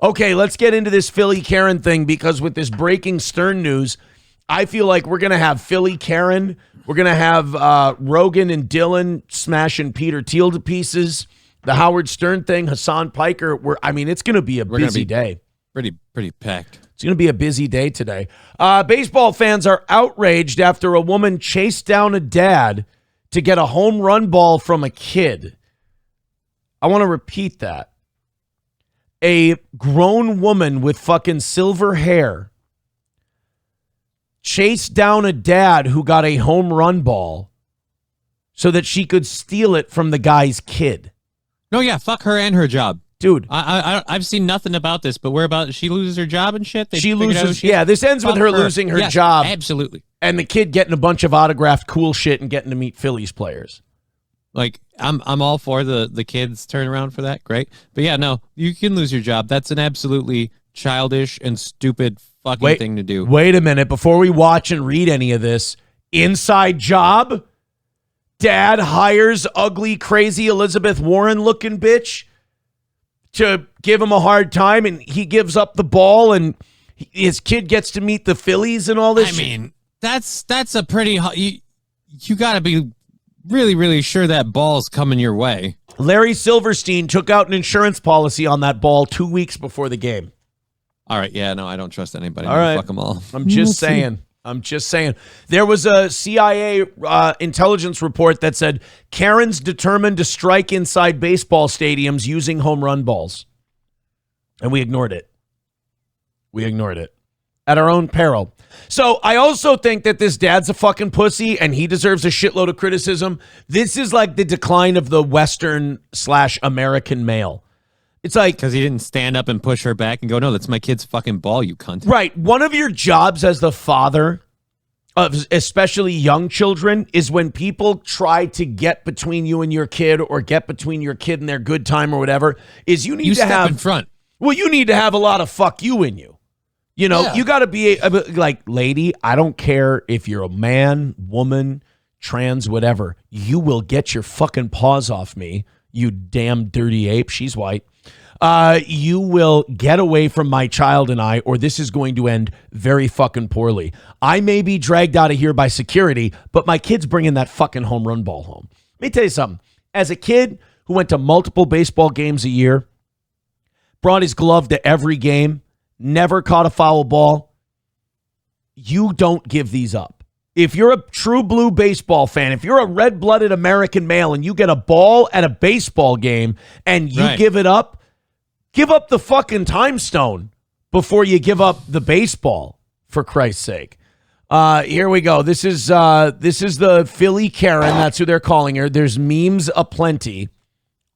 Okay, let's get into this Philly Karen thing, because with this breaking Stern news, I feel like we're going to have Philly Karen. We're going to have Rogan and Dylan smashing Peter Thiel to pieces. The Howard Stern thing, Hassan Piker. It's going to be a busy day. Pretty packed. It's going to be a busy day today. Baseball fans are outraged after a woman chased down a dad to get a home run ball from a kid. I want to repeat that. A grown woman with fucking silver hair chased down a dad who got a home run ball so that she could steal it from the guy's kid. No, yeah, fuck her and her job. Dude. I've seen nothing about this, but she loses her job and shit? She loses, this ends with her losing her job. Absolutely. And the kid getting a bunch of autographed cool shit and getting to meet Phillies players. Like, I'm all for the kids turn around for that. Great. But yeah, no, you can lose your job. That's an absolutely childish and stupid fucking thing to do. Wait a minute. Before we watch and read any of this, inside job, dad hires ugly, crazy Elizabeth Warren looking bitch to give him a hard time, and he gives up the ball, and his kid gets to meet the Phillies and all this. I mean, that's a pretty... You got to be really, really sure that ball's coming your way. Larry Silverstein took out an insurance policy on that ball 2 weeks before the game. All right, yeah, no, I don't trust anybody. All right. Fuck them all. I'm just saying. There was a CIA intelligence report that said Karen's determined to strike inside baseball stadiums using home run balls. And we ignored it. At our own peril. So I also think that this dad's a fucking pussy and he deserves a shitload of criticism. This is like the decline of the Western/American male. It's like... Because he didn't stand up and push her back and go, no, that's my kid's fucking ball, you cunt. Right. One of your jobs as the father of especially young children is when people try to get between you and your kid, or get between your kid and their good time or whatever, is you need to have... in front. Well, you need to have a lot of fuck you in you. You know, You got to be like, lady, I don't care if you're a man, woman, trans, whatever. You will get your fucking paws off me, you damn dirty ape. She's white. You will get away from my child and I, or this is going to end very fucking poorly. I may be dragged out of here by security, but my kid's bringing that fucking home run ball home. Let me tell you something. As a kid who went to multiple baseball games a year, brought his glove to every game, never caught a foul ball, you don't give these up. If you're a true blue baseball fan, if you're a red-blooded American male and you get a ball at a baseball game and you give it up, give up the fucking time stone before you give up the baseball, for Christ's sake. Here we go. This is the Philly Karen. That's who they're calling her. There's memes aplenty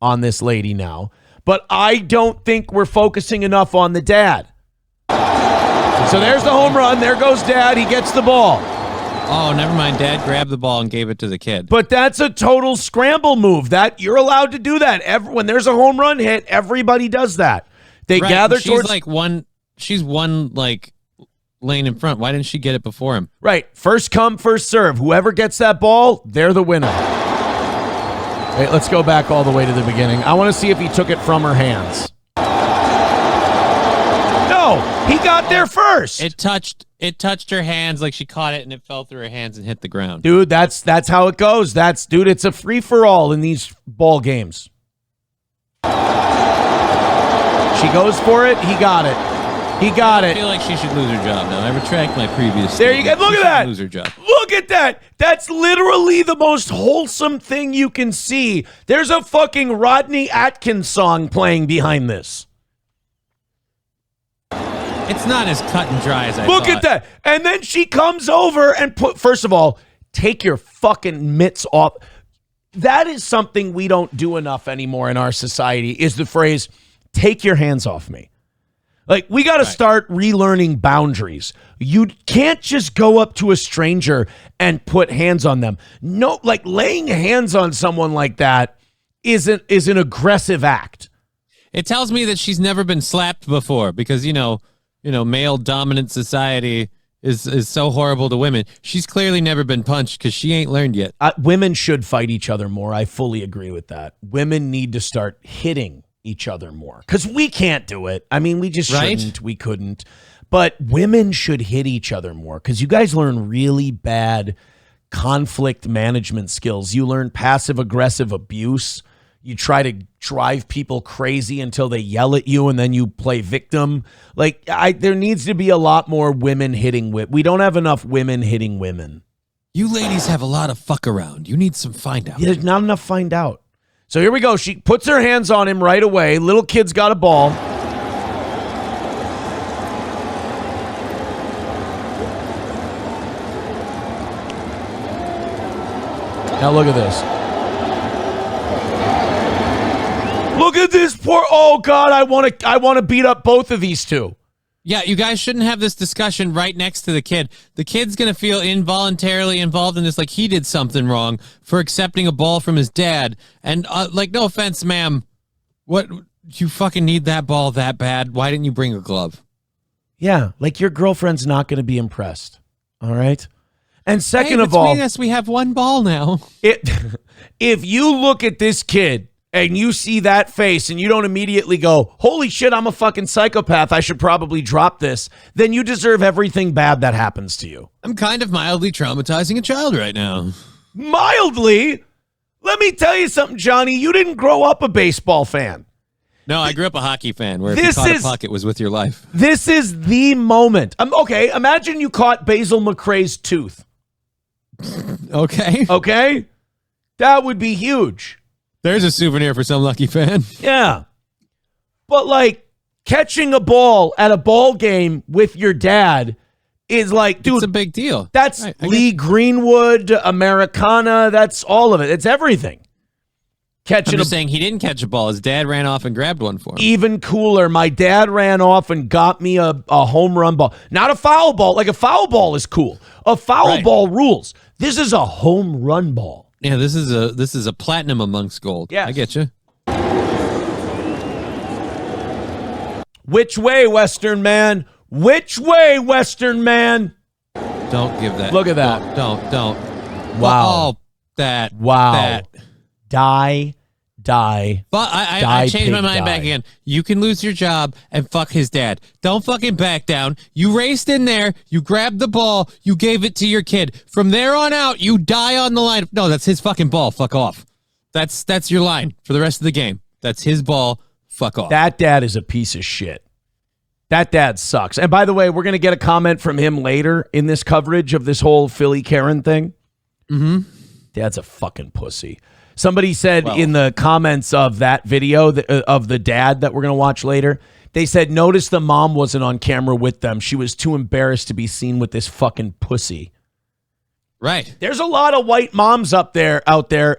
on this lady now. But I don't think we're focusing enough on the dad. So there's the home run. There goes dad. He gets the ball. Oh, never mind. Dad grabbed the ball and gave it to the kid. But that's a total scramble move. That you're allowed to do that. When there's a home run hit, everybody does that. They gather towards... She's one lane in front. Why didn't she get it before him? Right. First come, first serve. Whoever gets that ball, they're the winner. Wait, let's go back all the way to the beginning. I want to see if he took it from her hands. No, he got there first. It touched her hands, like she caught it and it fell through her hands and hit the ground. Dude, that's how it goes. It's a free-for-all in these ball games. She goes for it. He got it. I feel like she should lose her job now. I retract my previous There you go. Look at that. Lose her job. Look at that. That's literally the most wholesome thing you can see. There's a fucking Rodney Atkins song playing behind this. It's not as cut and dry as I Look thought. at that. And then she comes over and first of all, take your fucking mitts off. That is something we don't do enough anymore in our society, is the phrase, take your hands off me. Like, we got to start relearning boundaries. You can't just go up to a stranger and put hands on them. No, like laying hands on someone like that is an aggressive act. It tells me that she's never been slapped before because, male dominant society is so horrible to women. She's clearly never been punched because she ain't learned yet. Women should fight each other more. I fully agree with that. Women need to start hitting each other more. Because we can't do it. I mean, we just Right? shouldn't. We couldn't. But women should hit each other more because you guys learn really bad conflict management skills. You learn passive-aggressive abuse. You try to drive people crazy until they yell at you, and then you play victim. Like, there needs to be a lot more women hitting we don't have enough women hitting women. You ladies have a lot of fuck around. You need some find out. Yeah, there's not enough find out. So here we go. She puts her hands on him right away. Little kid's got a ball. Now look at this. Look at this poor. Oh God, I want to beat up both of these two. Yeah, you guys shouldn't have this discussion right next to the kid. The kid's going to feel involuntarily involved in this, like he did something wrong for accepting a ball from his dad. And like, no offense, ma'am, what, you fucking need that ball that bad? Why didn't you bring a glove? Yeah, like your girlfriend's not going to be impressed. All right. And second of between all, us, we have one ball now. If you look at this kid and you see that face and you don't immediately go, holy shit, I'm a fucking psychopath, I should probably drop this, then you deserve everything bad that happens to you. I'm kind of mildly traumatizing a child right now. Mildly? Let me tell you something, Johnny. You didn't grow up a baseball fan. No, I grew up a hockey fan where if you caught a puck, it was with your life. This is the moment. Okay, imagine you caught Basil McRae's tooth. Okay. Okay? That would be huge. There's a souvenir for some lucky fan. Yeah. But like catching a ball at a ball game with your dad is like, dude, it's a big deal. That's right, Lee Greenwood, Americana, that's all of it. It's everything. I'm just saying he didn't catch a ball. His dad ran off and grabbed one for him. Even cooler, my dad ran off and got me a home run ball. Not a foul ball. Like a foul ball is cool. A foul ball rules. This is a home run ball. Yeah, this is a platinum amongst gold. Yeah, I get you. Which way, Western man? Which way, Western man? Don't give that. Look at that. Don't. Wow. Oh, that. Wow. That. Die. But I changed my mind back again. You can lose your job and fuck his dad. Don't fucking back down. You raced in there. You grabbed the ball. You gave it to your kid. From there on out, you die on the line. No, that's his fucking ball. Fuck off. That's your line for the rest of the game. That's his ball. Fuck off. That dad is a piece of shit. That dad sucks. And by the way, we're going to get a comment from him later in this coverage of this whole Philly Karen thing. Mm-hmm. Dad's a fucking pussy. Somebody said in the comments of that video of the dad that we're going to watch later, they said, notice the mom wasn't on camera with them. She was too embarrassed to be seen with this fucking pussy. Right. There's a lot of white moms out there,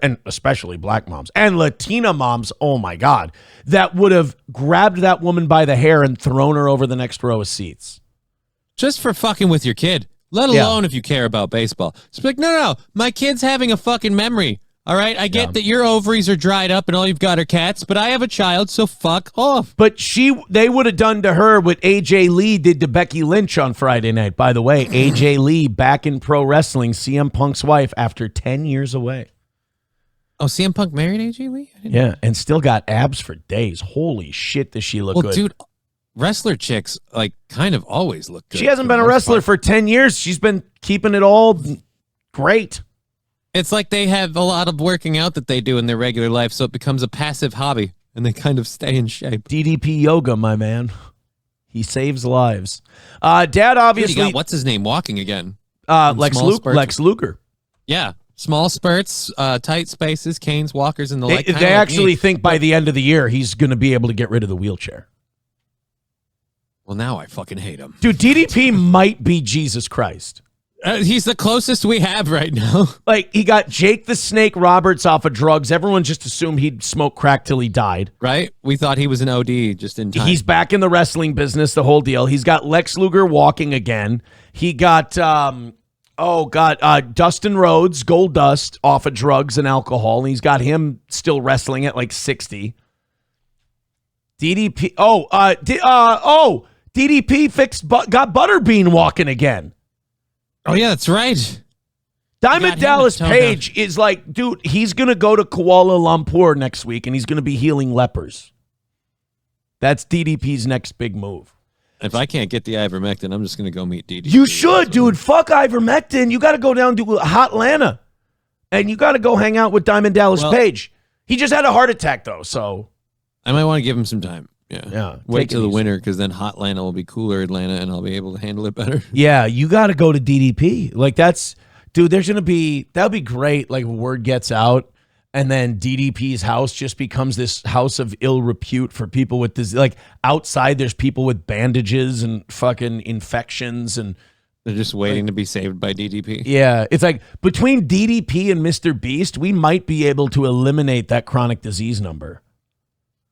and especially black moms and Latina moms, oh my God, that would have grabbed that woman by the hair and thrown her over the next row of seats. Just for fucking with your kid, let alone if you care about baseball. It's like, no, my kid's having a fucking memory. All right, I get that your ovaries are dried up and all you've got are cats, but I have a child, so fuck off. But they would have done to her what AJ Lee did to Becky Lynch on Friday night. By the way, AJ Lee back in pro wrestling, CM Punk's wife after 10 years away. Oh, CM Punk married AJ Lee? Yeah, and still got abs for days. Holy shit, does she look good. Well, dude, wrestler chicks like kind of always look good. She hasn't been a wrestler for 10 years. She's been keeping it all great. It's like they have a lot of working out that they do in their regular life, so it becomes a passive hobby, and they kind of stay in shape. DDP yoga, my man. He saves lives. Dad obviously... Dude, what's his name walking again? Lex Luger. Yeah. Small spurts, tight spaces, canes, walkers, and the like. They actually think by the end of the year, he's going to be able to get rid of the wheelchair. Well, now I fucking hate him. Dude, DDP might be Jesus Christ. He's the closest we have right now. Like, he got Jake the Snake Roberts off of drugs. Everyone just assumed he'd smoke crack till he died. Right? We thought he was an OD just in time. He's back in the wrestling business, the whole deal. He's got Lex Luger walking again. He got, Dustin Rhodes, Gold Dust, off of drugs and alcohol. And he's got him still wrestling at like 60. DDP, DDP got Butterbean walking again. Oh, yeah, that's right. Diamond Dallas Page is like, dude, he's going to go to Kuala Lumpur next week, and he's going to be healing lepers. That's DDP's next big move. If I can't get the ivermectin, I'm just going to go meet DDP. You should, dude. Fuck ivermectin. You got to go down to Hotlanta. And you got to go hang out with Diamond Dallas Page. He just had a heart attack, though, so. I might want to give him some time. Yeah. Wait till the winter, because then Hotlanta will be cooler Atlanta, and I'll be able to handle it better. Yeah, you got to go to DDP. Like, that's, dude, there's going to be, that would be great. Like, word gets out, and then DDP's house just becomes this house of ill repute for people with this. Like, outside, there's people with bandages and fucking infections, and they're just waiting to be saved by DDP. Yeah, it's like between DDP and Mr. Beast, we might be able to eliminate that chronic disease number.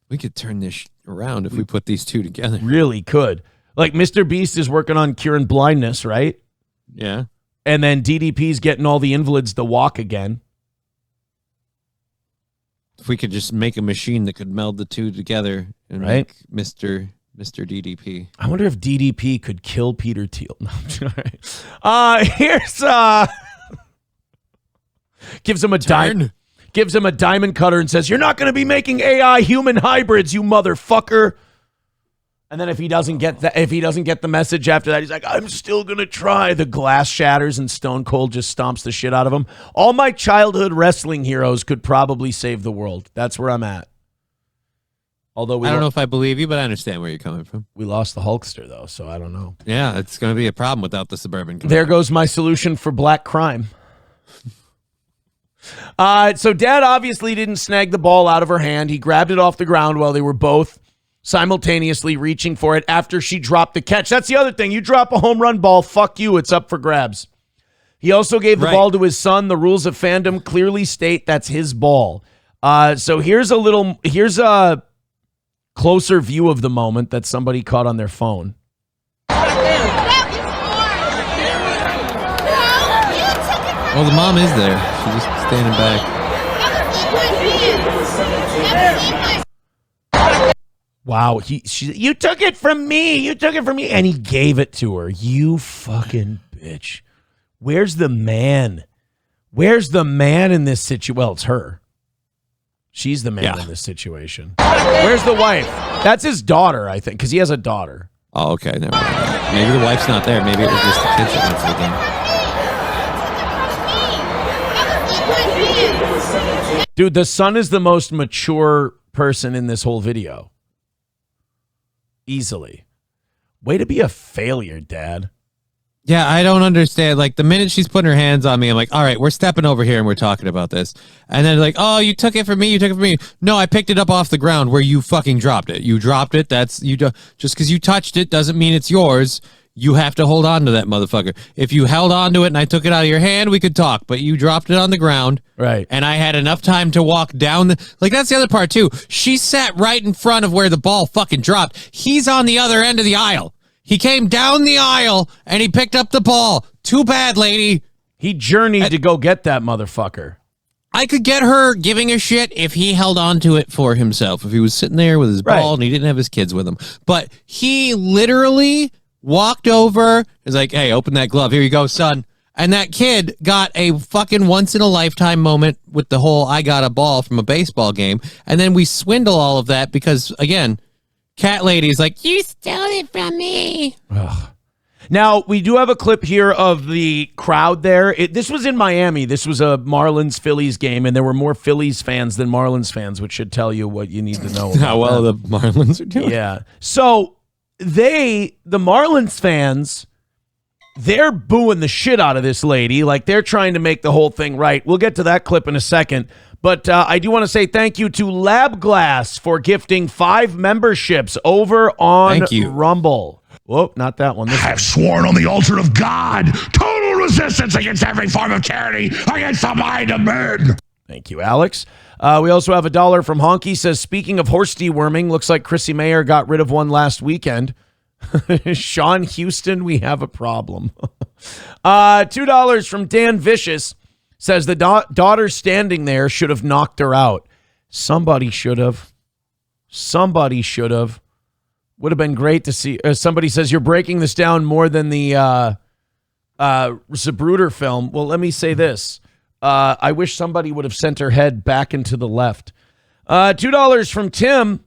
We could turn this around if we put these two together. Really could. Like, Mr. Beast is working on curing blindness, right? Yeah. And then DDP's getting all the invalids to walk again. If we could just make a machine that could meld the two together and make Mr. DDP. I wonder if DDP could kill Peter Thiel. No, here's gives him a diamond. Gives him a diamond cutter and says, "You're not going to be making AI human hybrids, you motherfucker." And then if he doesn't get the message after that, he's like, "I'm still going to try." The glass shatters and Stone Cold just stomps the shit out of him. All my childhood wrestling heroes could probably save the world. That's where I'm at. Although I don't know if I believe you, but I understand where you're coming from. We lost the Hulkster, though, so I don't know. Yeah, it's going to be a problem without the Suburban. There goes my solution for black crime. So Dad obviously didn't snag the ball out of her hand. He grabbed it off the ground while they were both simultaneously reaching for it after she dropped the catch. That's the other thing. You drop a home run ball, fuck you. It's up for grabs. He also gave the ball to his son. The rules of fandom clearly state that's his ball. So here's a closer view of the moment that somebody caught on their phone. Well, the mom is there. She's just standing back. Wow, you took it from me. You took it from me. And he gave it to her. You fucking bitch. Where's the man? Where's the man in this situation? Well, it's her. She's the man in this situation. Where's the wife? That's his daughter, I think, because he has a daughter. Oh, okay. Never mind. Maybe the wife's not there. Maybe it was just the kids that went to the game. Dude, the son is the most mature person in this whole video. Easily. Way to be a failure, Dad. Yeah, I don't understand. Like, the minute she's putting her hands on me, I'm like, all right, we're stepping over here and we're talking about this. And then like, oh, you took it from me. You took it from me. No, I picked it up off the ground where you fucking dropped it. You dropped it. Just because you touched it doesn't mean it's yours. You have to hold on to that motherfucker. If you held on to it and I took it out of your hand, we could talk. But you dropped it on the ground. Right. And I had enough time to walk down. Like, that's the other part, too. She sat right in front of where the ball fucking dropped. He's on the other end of the aisle. He came down the aisle and he picked up the ball. Too bad, lady. He journeyed to go get that motherfucker. I could get her giving a shit if he held on to it for himself. If he was sitting there with his ball and he didn't have his kids with him. But he literally walked over, is like, hey, open that glove. Here you go, son. And that kid got a fucking once-in-a-lifetime moment with the whole I got a ball from a baseball game. And then we swindle all of that because, again, cat lady's like, you stole it from me. Ugh. Now, we do have a clip here of the crowd there. This was in Miami. This was a Marlins-Phillies game, and there were more Phillies fans than Marlins fans, which should tell you what you need to know. How well the Marlins are doing. Yeah. So the Marlins fans, they're booing the shit out of this lady. Like, they're trying to make the whole thing right. We'll get to that clip in a second. But I do want to say thank you to Lab Glass for gifting 5 memberships over on Rumble. Whoa, not that one. I have sworn on the altar of God, total resistance against every form of tyranny, against the mind of men. Thank you, Alex. We also have $1 from Honky. Says, speaking of horse deworming, looks like Chrissy Mayer got rid of one last weekend. Sean Houston, we have a problem. $2 from Dan Vicious. Says the daughter standing there should have knocked her out. Somebody should have. Somebody should have. Would have been great to see. Somebody says you're breaking this down more than the Zapruder film. Well, let me say this. I wish somebody would have sent her head back into the left. $2 from Tim.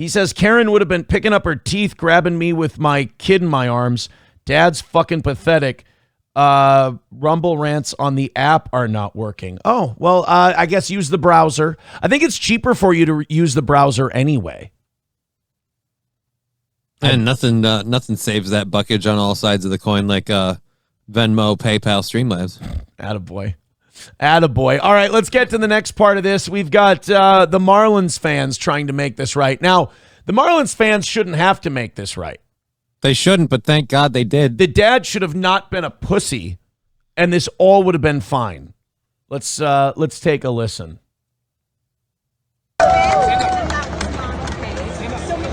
He says, Karen would have been picking up her teeth, grabbing me with my kid in my arms. Dad's fucking pathetic. Rumble rants on the app are not working. Oh, well, I guess use the browser. I think it's cheaper for you to use the browser anyway. And nothing saves that buckage on all sides of the coin like Venmo, PayPal, Streamlabs. Attaboy. All right, let's get to the next part of this. We've got the Marlins fans trying to make this right. Now, the Marlins fans shouldn't have to make this right. They shouldn't, but thank God they did. The dad should have not been a pussy, and this all would have been fine. Let's take a listen. So we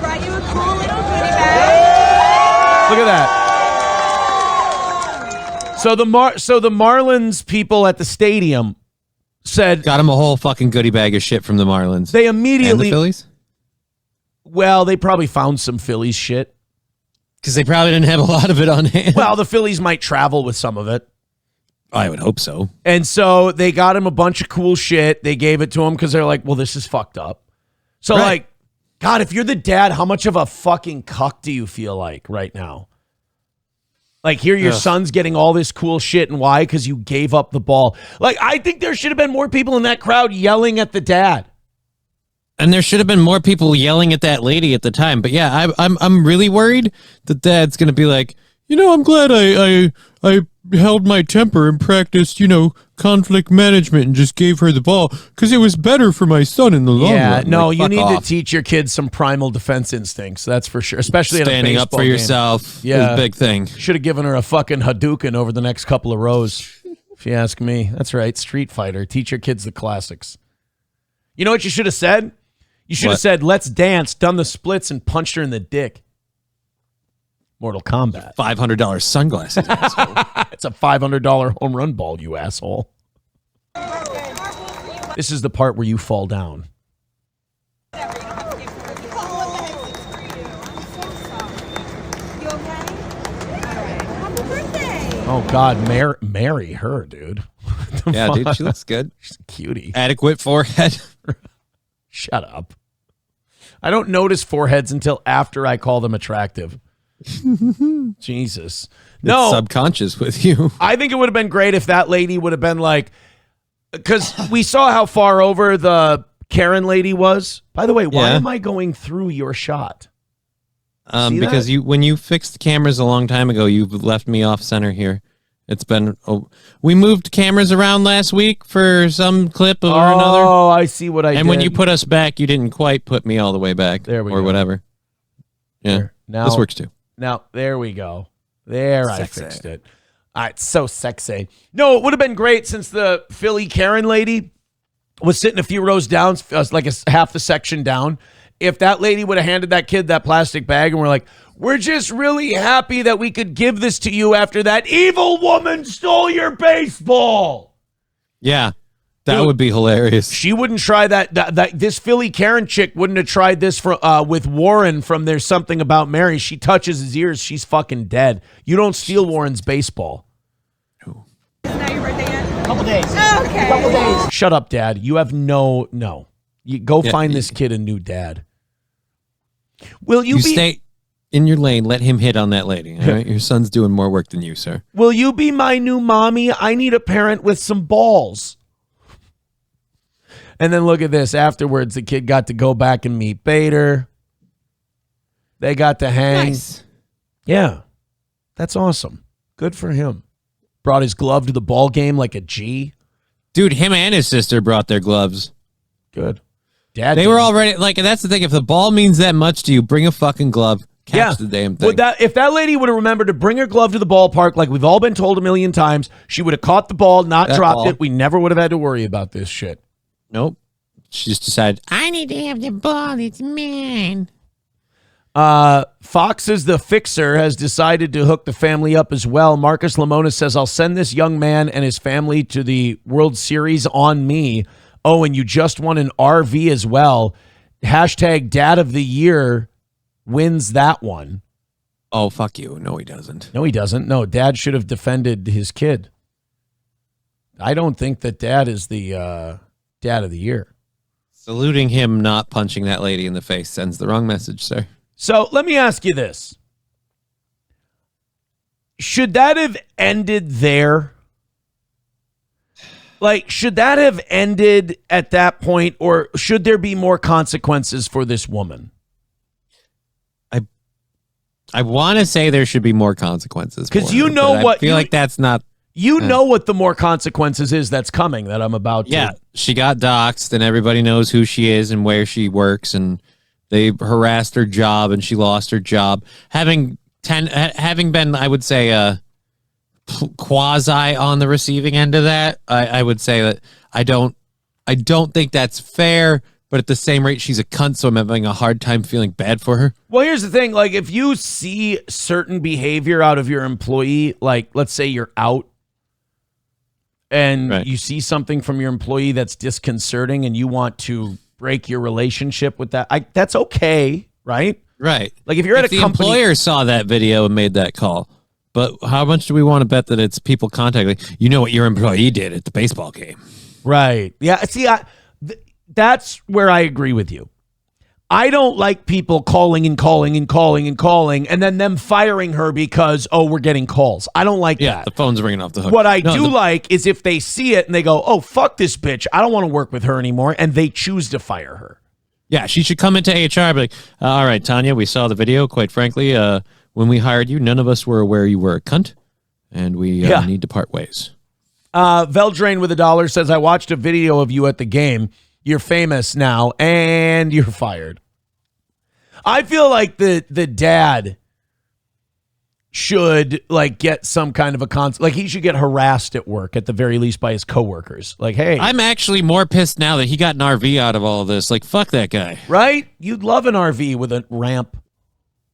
brought you a cool little goodie bag. Look at that. So the Marlins people at the stadium said, got him a whole fucking goodie bag of shit from the Marlins. They immediately, and the Phillies? Well, they probably found some Phillies shit. Because they probably didn't have a lot of it on hand. Well, the Phillies might travel with some of it. I would hope so. And so they got him a bunch of cool shit. They gave it to him because they're like, well, this is fucked up. So, like, God, if you're the dad, how much of a fucking cuck do you feel like right now? Like, here your son's getting all this cool shit, and why? Because you gave up the ball. Like, I think there should have been more people in that crowd yelling at the dad. And there should have been more people yelling at that lady at the time. But yeah, I'm really worried that Dad's gonna be like, I'm glad I held my temper and practiced, conflict management and just gave her the ball because it was better for my son in the long run. Yeah, no, like, you need off. to teach your kids some primal defense instincts. That's for sure, especially standing in a up for game. yourself. Yeah, is a big thing. Should have given her a fucking Hadouken over the next couple of rows, if you ask me. That's right, Street Fighter. Teach your kids the classics. You know what you should have said? You should have said, let's dance, done the splits, and punched her in the dick. Mortal Kombat. $500 sunglasses. It's a $500 home run ball, you asshole. This is the part where you fall down. You okay? Happy birthday. Oh, God, marry her, dude. Yeah, dude, she looks good. She's a cutie. Adequate forehead. Shut up. I don't notice foreheads until after I call them attractive. Jesus. No. It's subconscious with you. I think it would have been great if that lady would have been like, because we saw how far over the Karen lady was. By the way, why am I going through your shot? Because when you fixed cameras a long time ago, you left me off center here. It's been we moved cameras around last week for some clip or another. Oh, I see what I did. And when you put us back, you didn't quite put me all the way back. There we go. Or whatever. Yeah. Now, this works too. Now, there we go. There, sexy. I fixed it. All right, so sexy. No, it would have been great since the Philly Karen lady was sitting a few rows down, like half the section down. If that lady would have handed that kid that plastic bag and we're like, we're just really happy that we could give this to you after that evil woman stole your baseball. Yeah, that would be hilarious. She wouldn't try that. This Philly Karen chick wouldn't have tried this with Warren from There's Something About Mary. She touches his ears, she's fucking dead. You don't steal Warren's baseball. Isn't that your birthday yet? Couple days. Oh, okay. Couple days. Shut up, Dad. You have no. You go find this kid a new dad. Will you stay in your lane? Let him hit on that lady. All right? Your son's doing more work than you, sir. Will you be my new mommy? I need a parent with some balls. And then look at this. Afterwards, the kid got to go back and meet Bader. They got to hang. Nice. Yeah, that's awesome. Good for him. Brought his glove to the ball game like a G. Dude, him and his sister brought their gloves. Good. Dad, they were already like, and that's the thing. If the ball means that much to you, bring a fucking glove. Catch the damn thing. If that lady would have remembered to bring her glove to the ballpark, like we've all been told a million times, she would have caught the ball, not dropped it. We never would have had to worry about this shit. Nope. She just decided, I need to have the ball. It's mine. Fox is the fixer, has decided to hook the family up as well. Marcus Lemonis says, I'll send this young man and his family to the World Series on me. Oh, and you just won an RV as well. Hashtag Dad of the Year wins that one. Oh, fuck you. No, he doesn't. No, he doesn't. No, Dad should have defended his kid. I don't think that Dad is the Dad of the Year. Saluting him not punching that lady in the face sends the wrong message, sir. So let me ask you this. Should that have ended there? Like, should that have ended at that point, or should there be more consequences for this woman? I want to say there should be more consequences. Because you know what? I feel like that's not... You know what the more consequences is that's coming that I'm about to. Yeah, she got doxxed and everybody knows who she is and where she works, and they harassed her job and she lost her job. Having been, I would say, quasi on the receiving end of that, I would say that I don't think that's fair. But at the same rate, she's a cunt, so I'm having a hard time feeling bad for her. Well, here's the thing. Like, if you see certain behavior out of your employee, like, let's say you're out and you see something from your employee that's disconcerting and you want to break your relationship with that, that's okay, right? Right. Like, if you're at a the company... employer saw that video and made that call. But how much do we want to bet that it's people contacting? You know what your employee did at the baseball game. Right. Yeah, see, that's where I agree with you. I don't like people calling and then them firing her because, we're getting calls. I don't like that. Yeah, the phone's ringing off the hook. What I do like is if they see it and they go, oh, fuck this bitch. I don't want to work with her anymore. And they choose to fire her. Yeah, she should come into HR and be like, all right, Tanya, we saw the video. Quite frankly, when we hired you, none of us were aware you were a cunt. And we need to part ways. Veldrain with $1 says, I watched a video of you at the game. You're famous now, and you're fired. I feel like the dad should like get some kind of a like he should get harassed at work at the very least by his coworkers. Like, hey, I'm actually more pissed now that he got an RV out of all of this. Like, fuck that guy. Right? You'd love an RV with a ramp.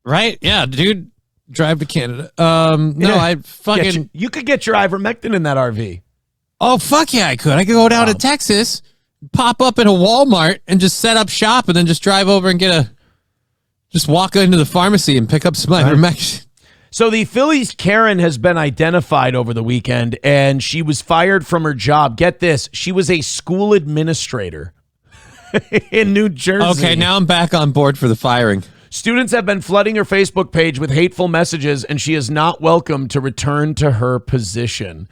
Right? Yeah, dude. Drive to Canada. No, I fucking... You could get your ivermectin in that RV. Oh, fuck yeah, I could. I could go down to Texas, pop up in a Walmart, and just set up shop, and then just drive over and just walk into the pharmacy and pick up some ivermectin. So the Phillies Karen has been identified over the weekend, and she was fired from her job. Get this. She was a school administrator in New Jersey. Okay, now I'm back on board for the firing. Students have been flooding her Facebook page with hateful messages, and she is not welcome to return to her position.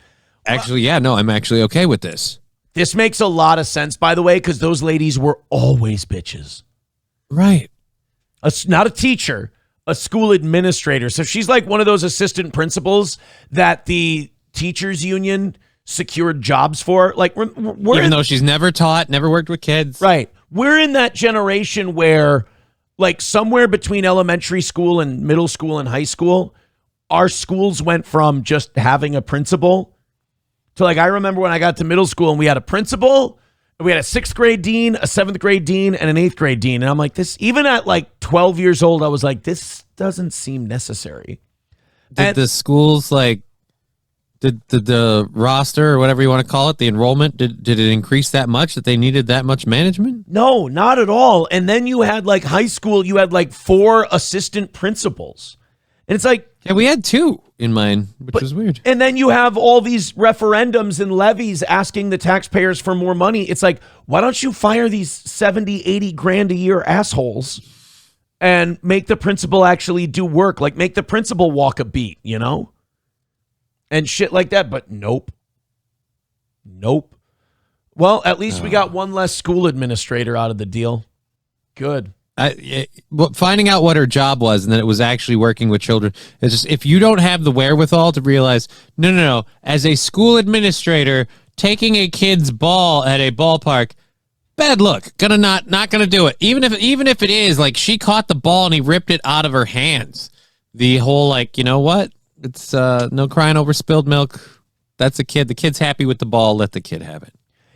Actually, yeah, no, I'm actually okay with this. This makes a lot of sense, by the way, because those ladies were always bitches. Right. Not a teacher, a school administrator. So she's like one of those assistant principals that the teachers union secured jobs for. Like, even though she's never taught, never worked with kids. Right. We're in that generation where, like, somewhere between elementary school and middle school and high school, our schools went from just having a principal to, like, I remember when I got to middle school and we had a principal, and we had a 6th grade dean, a 7th grade dean, and an 8th grade dean. And I'm like, this, even at like 12 years old, I was like, this doesn't seem necessary. Did the schools, like, did the roster or whatever you want to call it, the enrollment, did it increase that much that they needed that much management? No, not at all. And then you had like high school, you had like 4 assistant principals. And it's like, yeah, we had 2 in mine, which was weird. And then you have all these referendums and levies asking the taxpayers for more money. It's like, why don't you fire these 70, 80 grand a year assholes and make the principal actually do work? Like, make the principal walk a beat, you know? And shit like that. But nope. Well, at least we got one less school administrator out of the deal. Good. Finding out what her job was and that it was actually working with children. It's just, if you don't have the wherewithal to realize, no, as a school administrator, taking a kid's ball at a ballpark, bad look. Not gonna do it. Even if it is like she caught the ball and he ripped it out of her hands. The whole, like, you know what? It's no crying over spilled milk. That's a kid. The kid's happy with the ball. Let the kid have it.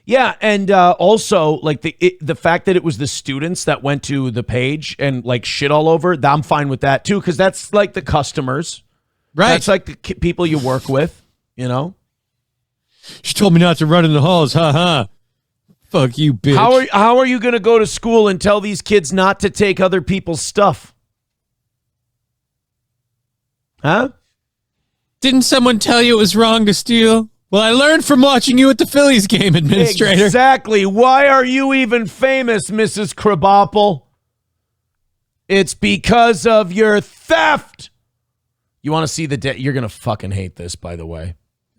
Yeah, and also, like, the fact that it was the students that went to the page and, like, shit all over, I'm fine with that, too, because that's, like, the customers. Right. That's, like, the people you work with, you know? She told me not to run in the halls, ha. Fuck you, bitch. How are you going to go to school and tell these kids not to take other people's stuff? Huh? Didn't someone tell you it was wrong to steal? Well, I learned from watching you at the Phillies game, administrator. Exactly. Why are you even famous, Mrs. Krabappel? It's because of your theft. You want to see the dad? You're going to fucking hate this, by the way.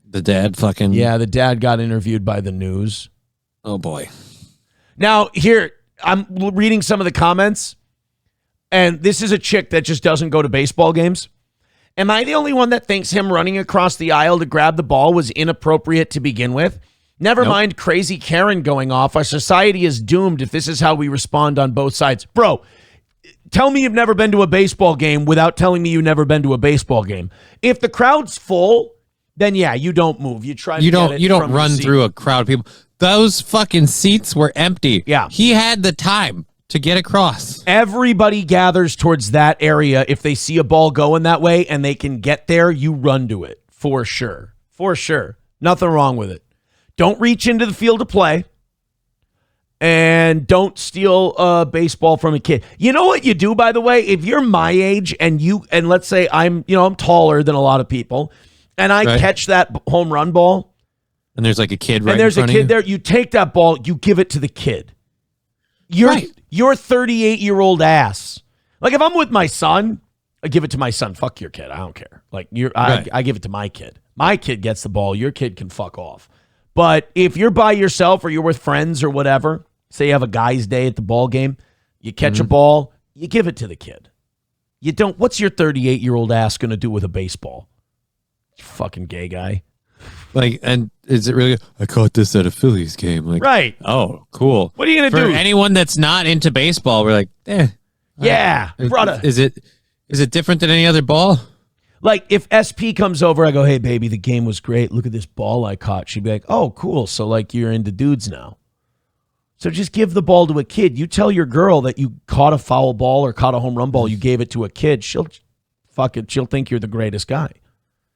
The dad fucking... Yeah, the dad got interviewed by the news. Oh, boy. Now, here, I'm reading some of the comments, and this is a chick that just doesn't go to baseball games. Am I the only one that thinks him running across the aisle to grab the ball was inappropriate to begin with? Never mind crazy Karen going off. Our society is doomed if this is how we respond on both sides. Bro, tell me you've never been to a baseball game without telling me you've never been to a baseball game. If the crowd's full, then yeah, you don't move. You try. You don't run through a crowd of people. Those fucking seats were empty. Yeah, he had the time to get across. Everybody gathers towards that area. If they see a ball going that way and they can get there, you run to it for sure. For sure. Nothing wrong with it. Don't reach into the field of play. And don't steal a baseball from a kid. You know what you do, by the way? If you're my age and let's say I'm taller than a lot of people, and I catch that home run ball, and there's like a kid right and there's in a front kid of there, you take that ball, you give it to the kid. Your 38-year-old ass. Like if I'm with my son, I give it to my son. Fuck your kid. I don't care. Like I give it to my kid. My kid gets the ball. Your kid can fuck off. But if you're by yourself or you're with friends or whatever, say you have a guy's day at the ball game, you catch a ball, you give it to the kid. You don't. What's your 38-year-old ass going to do with a baseball? You fucking gay guy. Like, and is it really? I caught this at a Phillies game. Like, right. Oh, cool. What are you going to do? For anyone that's not into baseball, we're like, yeah, brother. Is it different than any other ball? Like if SP comes over, I go, hey, baby, the game was great. Look at this ball I caught. She'd be like, oh, cool. So like you're into dudes now. So just give the ball to a kid. You tell your girl that you caught a foul ball or caught a home run ball. You gave it to a kid. She'll think you're the greatest guy.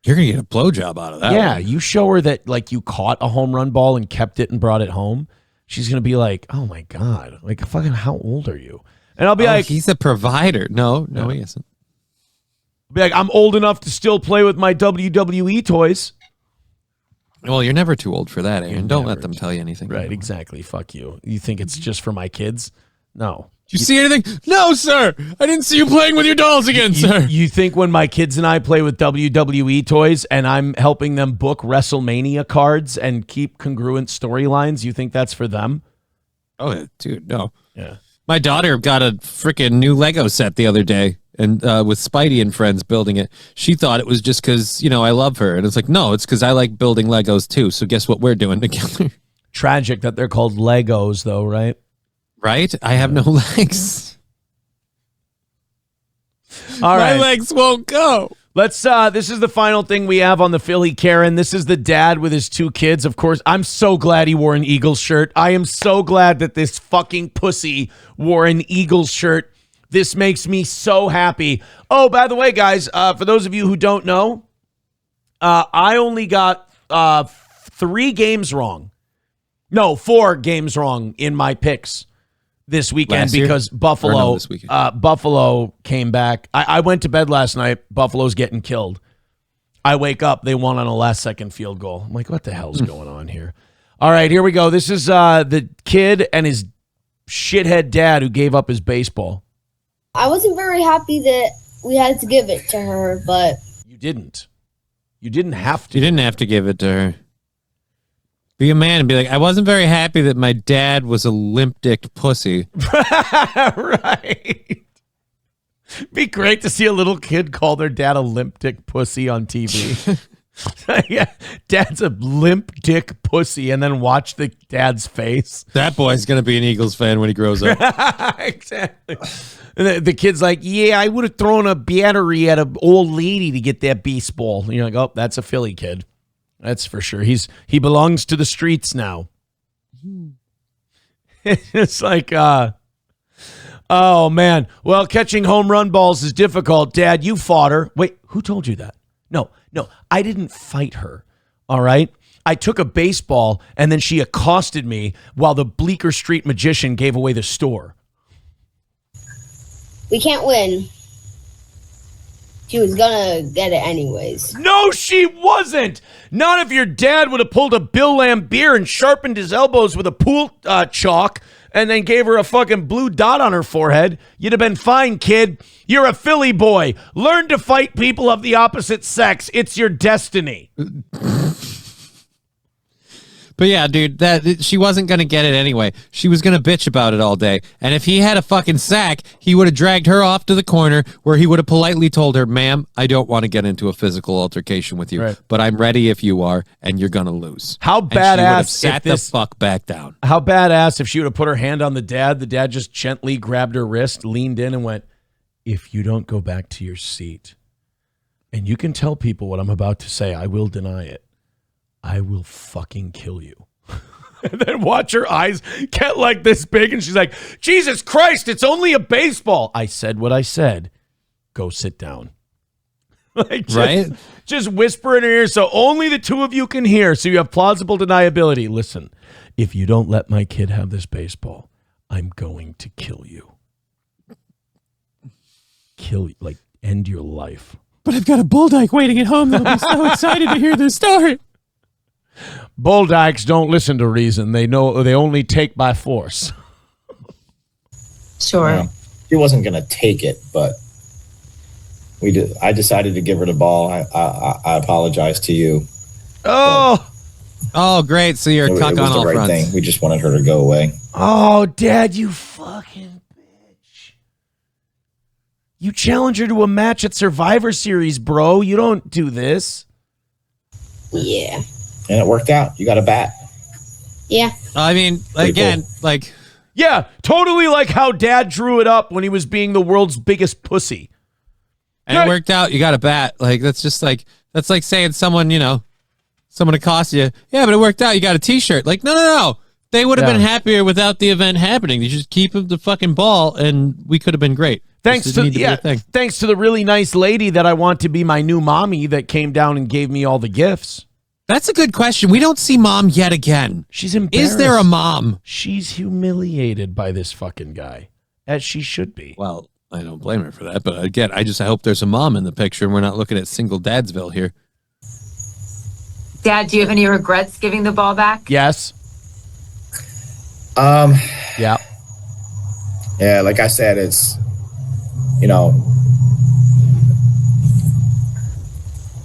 You're going to get a blowjob out of that. Yeah, you show her that like you caught a home run ball and kept it and brought it home. She's going to be like, oh my God, like fucking how old are you? And I'll be like, he's a provider. No, he isn't. I'll be like, I'm old enough to still play with my WWE toys. Well, you're never too old for that, Aaron. Don't let them tell you anything. Right, exactly. Fuck you. You think it's just for my kids? No. Did you see anything? No, sir. I didn't see you playing with your dolls again, sir. You think when my kids and I play with WWE toys and I'm helping them book WrestleMania cards and keep congruent storylines, you think that's for them? Oh, dude, no. Yeah. My daughter got a freaking new Lego set the other day, and with Spidey and friends building it. She thought it was just because, I love her. And it's like, no, it's because I like building Legos too. So guess what we're doing together? Tragic that they're called Legos, though, right? Right? I have no legs. All right. My legs won't go. Let's this is the final thing we have on the Philly Karen. This is the dad with his two kids. Of course, I'm so glad he wore an Eagles shirt. I am so glad that this fucking pussy wore an Eagles shirt. This makes me so happy. Oh, by the way, guys, for those of you who don't know, I only got 3 games wrong. No, 4 games wrong in my picks this weekend because Buffalo came back. I went to bed last night. Buffalo's getting killed. I wake up. They won on a last-second field goal. I'm like, what the hell's going on here? All right, here we go. This is the kid and his shithead dad who gave up his baseball. I wasn't very happy that we had to give it to her, but... You didn't. You didn't have to. You didn't have to give it to her. Be a man and be like, I wasn't very happy that my dad was a limp-dicked pussy. Right. Be great to see a little kid call their dad a limp-dick pussy on TV. Yeah, dad's a limp dick pussy, and then watch the dad's face. That boy's going to be an Eagles fan when he grows up. Exactly. And the kid's like, yeah, I would have thrown a battery at an old lady to get that baseball. And you're like, oh, that's a Philly kid. That's for sure. He belongs to the streets now. It's like, oh, man. Well, catching home run balls is difficult. Dad, you fought her. Wait, who told you that? No, I didn't fight her. All right. I took a baseball and then she accosted me while the Bleecker Street magician gave away the store. We can't win. she was gonna get it anyways. No, she wasn't. Not if your dad would have pulled a Bill Lambier and sharpened his elbows with a pool chalk and then gave her a fucking blue dot on her forehead. You'd have been fine, kid. You're a Philly boy. Learn to fight people of the opposite sex. It's your destiny. But yeah, dude, that she wasn't going to get it anyway. She was going to bitch about it all day. And if he had a fucking sack, he would have dragged her off to the corner where he would have politely told her, ma'am, I don't want to get into a physical altercation with you, but I'm ready if you are, and you're going to lose. How badass she would have sat the fuck back down. How badass if she would have put her hand on the dad just gently grabbed her wrist, leaned in and went, if you don't go back to your seat, and you can tell people what I'm about to say, I will deny it. I will fucking kill you. And then watch her eyes get like this big and she's like, Jesus Christ, it's only a baseball. I said what I said. Go sit down. Like just whisper in her ear so only the two of you can hear, so you have plausible deniability. Listen, if you don't let my kid have this baseball, I'm going to kill you. Kill you, like end your life. But I've got a bull dyke waiting at home that'll be so excited to hear this story. Bull dykes don't listen to reason. They only take by force. Sure. Yeah. He wasn't going to take it, but I decided to give her the ball. I apologize to you. Oh, great. So you're a cuck on all fronts. Thing. We just wanted her to go away. Oh, Dad, you fucking bitch. You challenge her to a match at Survivor Series, bro. You don't do this. Yeah. And it worked out. You got a bat. Yeah. I mean, again, cool. Yeah, totally like how Dad drew it up when he was being the world's biggest pussy. And it worked out. You got a bat. That's like saying someone accosts you. Yeah, but it worked out. You got a t-shirt. Like, no. They would have been happier without the event happening. You just keep the fucking ball and we could have been great. Thanks to the really nice lady that I want to be my new mommy that came down and gave me all the gifts. That's a good question. We don't see Mom yet again. She's embarrassed. Is there a mom? She's humiliated by this fucking guy, as she should be. Well, I don't blame her for that. But again, I hope there's a mom in the picture and we're not looking at single Dadsville here. Dad, do you have any regrets giving the ball back? Yes. Yeah. Yeah, like I said, it's,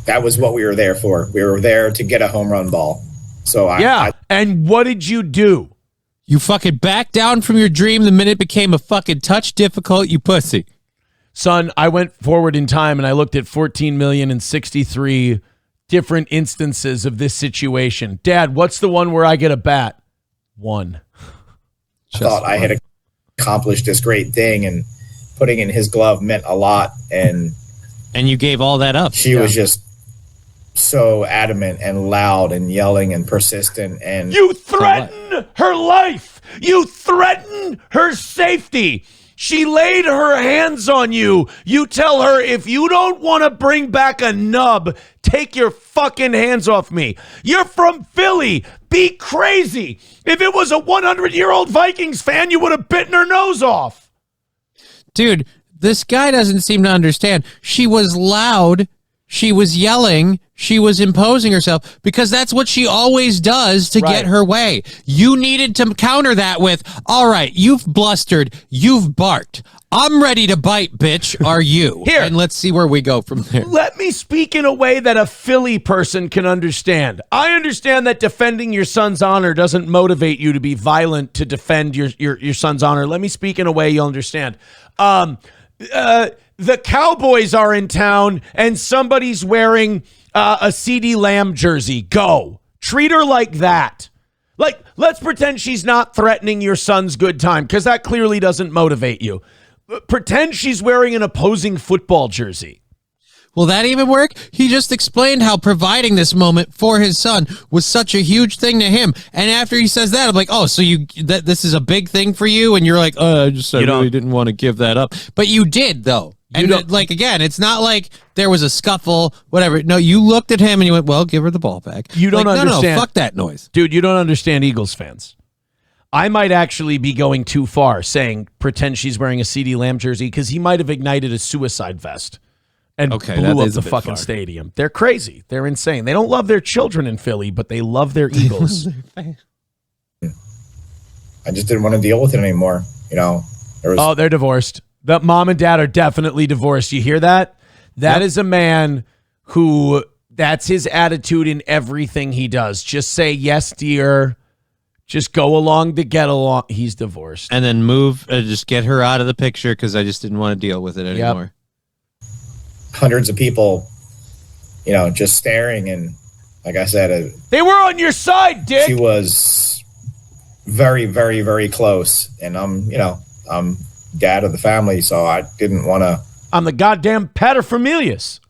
that was what we were there for. We were there to get a home run ball. So and what did you do? You fucking backed down from your dream the minute it became a fucking touch difficult, you pussy. Son, I went forward in time and I looked at 14,063 different instances of this situation. Dad, what's the one where I get a bat? One. I thought I had accomplished this great thing and putting in his glove meant a lot. And you gave all that up. She was just so adamant and loud and yelling and persistent. And you threaten her life. You threaten her safety. She laid her hands on you. You tell her, if you don't want to bring back a nub, take your fucking hands off me. You're from Philly. Be crazy. If it was a 100-year-old Vikings fan, you would have bitten her nose off. Dude, this guy doesn't seem to understand. She was loud. She was yelling. She was imposing herself because that's what she always does to get her way. You needed to counter that with, all right, you've blustered. You've barked. I'm ready to bite, bitch. Are you? Here. And let's see where we go from there. Let me speak in a way that a Philly person can understand. I understand that defending your son's honor doesn't motivate you to be violent to defend your son's honor. Let me speak in a way you'll understand. The Cowboys are in town and somebody's wearing a CeeDee Lamb jersey. Go. Treat her like that. Like, let's pretend she's not threatening your son's good time because that clearly doesn't motivate you. Pretend she's wearing an opposing football jersey. Will that even work? He just explained how providing this moment for his son was such a huge thing to him. And after he says that, I'm like, oh, so this is a big thing for you? And you're like, I really didn't want to give that up. But you did, though. And again, it's not like there was a scuffle, whatever. No, you looked at him and you went, well, give her the ball back. You don't understand. No, fuck that noise. Dude, you don't understand Eagles fans. I might actually be going too far saying pretend she's wearing a CeeDee Lamb jersey because he might have ignited a suicide vest and Okay, blew that up is a the bit fucking far. stadium. They're crazy. They're insane. They don't love their children in Philly, but they love their Eagles. I just didn't want to deal with it anymore. You know, They're divorced. The mom and dad are definitely divorced. You hear that? That is a man who, that's his attitude in everything he does. Just say, yes, dear. Just go along to get along. He's divorced. And then just get her out of the picture because I just didn't want to deal with it anymore. hundreds of people, you know, just staring. And like I said, they were on your side, Dick. She was very, very, very close. And I'm dad of the family, so I didn't want to. I'm the goddamn paterfamilias.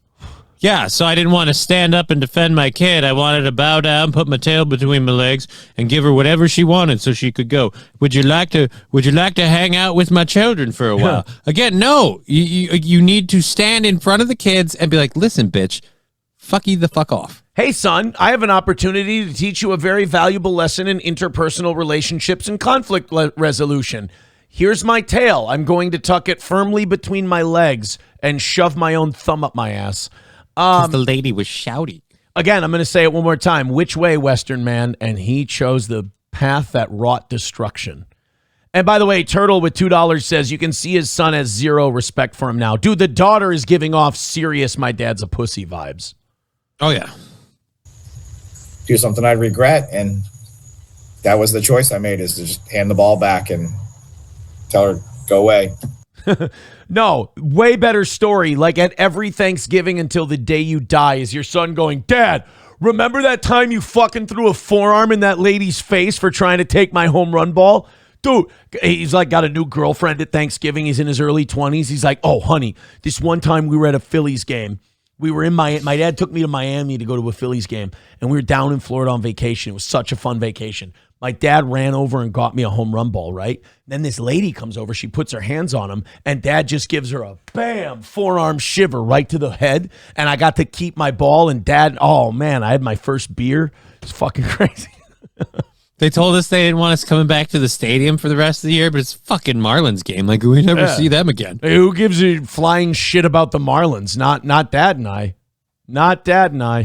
Yeah, so I didn't want to stand up and defend my kid. I wanted to bow down, put my tail between my legs, and give her whatever she wanted so she could go. Would you like to hang out with my children for a while? Again, no. You need to stand in front of the kids and be like, listen, bitch, fuck you the fuck off. Hey, son, I have an opportunity to teach you a very valuable lesson in interpersonal relationships and conflict resolution. Here's my tail. I'm going to tuck it firmly between my legs and shove my own thumb up my ass. Because the lady was shouty. Again, I'm going to say it one more time. Which way, Western man? And he chose the path that wrought destruction. And by the way, Turtle with $2 says you can see his son has zero respect for him now. Dude, the daughter is giving off serious my dad's a pussy vibes. Oh, yeah. Do something I regret, and that was the choice I made, is to just hand the ball back and tell her, go away. No, way better story. Like at every Thanksgiving until the day you die is your son going, Dad, remember that time you fucking threw a forearm in that lady's face for trying to take my home run ball? Dude, he's like got a new girlfriend at Thanksgiving. He's in his early 20s. He's like, oh, honey, this one time we were at a Phillies game. We were in my dad took me to Miami to go to a Phillies game, and we were down in Florida on vacation. It was such a fun vacation. My dad ran over and got me a home run ball, right? Then this lady comes over. She puts her hands on him, and Dad just gives her a bam forearm shiver right to the head. And I got to keep my ball, and Dad, oh, man, I had my first beer. It's fucking crazy. They told us they didn't want us coming back to the stadium for the rest of the year, but it's fucking Marlins game. Like, we never see them again. Hey, who gives a flying shit about the Marlins? Not Dad and I. Not Dad and I.